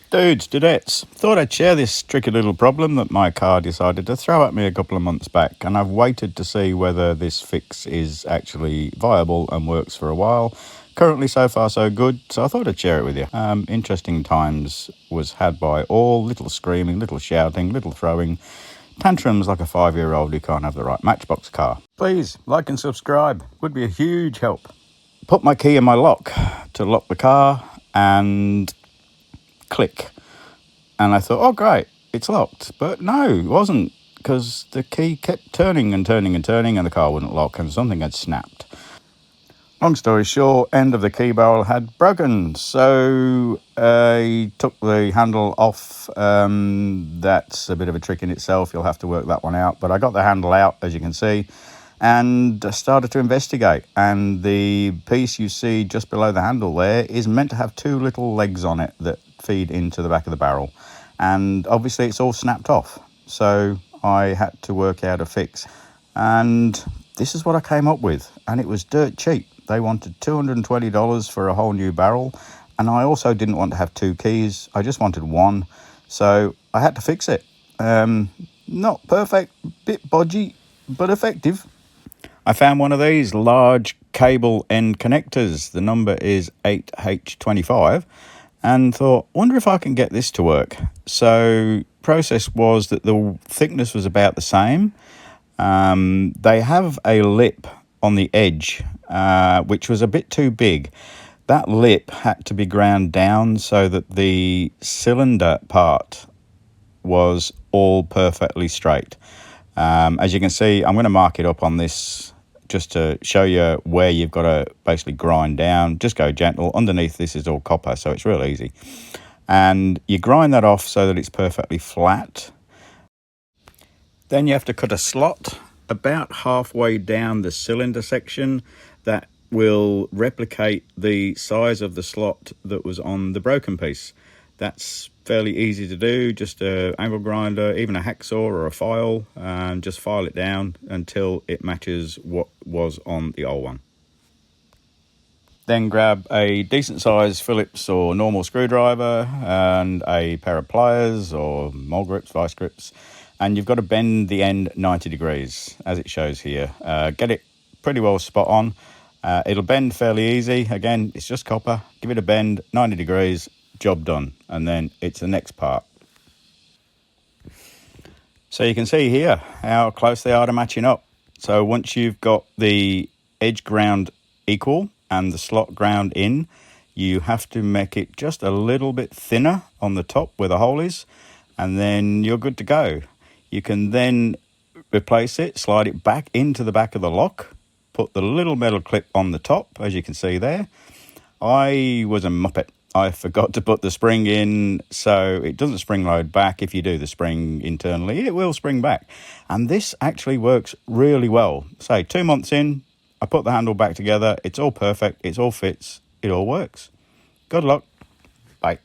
Dudes, dudettes, thought I'd share this tricky little problem that my car decided to throw at me a couple of months back, and I've waited to see whether this fix is actually viable and works for a while. Currently, so far so good, so I thought I'd share it with you. Interesting times was had by all, little screaming, little shouting, little throwing, tantrums like a 5-year-old who can't have the right Matchbox car. Please, like and subscribe, would be a huge help. Put my key in my lock to lock the car and click, and I thought, oh great, it's locked. But no, it wasn't, because the key kept turning and turning and turning and the car wouldn't lock, and something had snapped. Long story short, end of the key barrel had broken, so I took the handle off. That's a bit of a trick in itself, you'll have to work that one out, but I got the handle out, as you can see, and started to investigate. And the piece you see just below the handle there is meant to have two little legs on it that feed into the back of the barrel, and obviously it's all snapped off, so I had to work out a fix, and this is what I came up with, and it was dirt cheap. They wanted $220 for a whole new barrel, and I also didn't want to have two keys, I just wanted one, so I had to fix it. Not perfect, bit bodgy, but effective. I found one of these large cable end connectors, the number is 8H25, and thought, wonder if I can get this to work. So process was that the thickness was about the same. They have a lip on the edge, which was a bit too big. That lip had to be ground down so that the cylinder part was all perfectly straight. As you can see, I'm going to mark it up on this just to show you where you've got to basically grind down. Just go gentle. Underneath this is all copper, so it's real easy. And you grind that off so that it's perfectly flat. Then you have to cut a slot about halfway down the cylinder section that will replicate the size of the slot that was on the broken piece. That's fairly easy to do, just an angle grinder, even a hacksaw or a file, and just file it down until it matches what was on the old one. Then grab a decent size Phillips or normal screwdriver and a pair of pliers or mole grips, vice grips, and you've got to bend the end 90 degrees as it shows here. Get it pretty well spot on. It'll bend fairly easy. Again, it's just copper. Give it a bend, 90 degrees, job done, and then it's the next part. So you can see here how close they are to matching up. So once you've got the edge ground equal and the slot ground in, you have to make it just a little bit thinner on the top where the hole is, and then you're good to go. You can then replace it, slide it back into the back of the lock, put the little metal clip on the top, as you can see there. I was a muppet. I forgot to put the spring in, so it doesn't spring load back. If you do the spring internally, it will spring back. And this actually works really well. Say 2 months in, I put the handle back together. It's all perfect. It all fits. It all works. Good luck. Bye.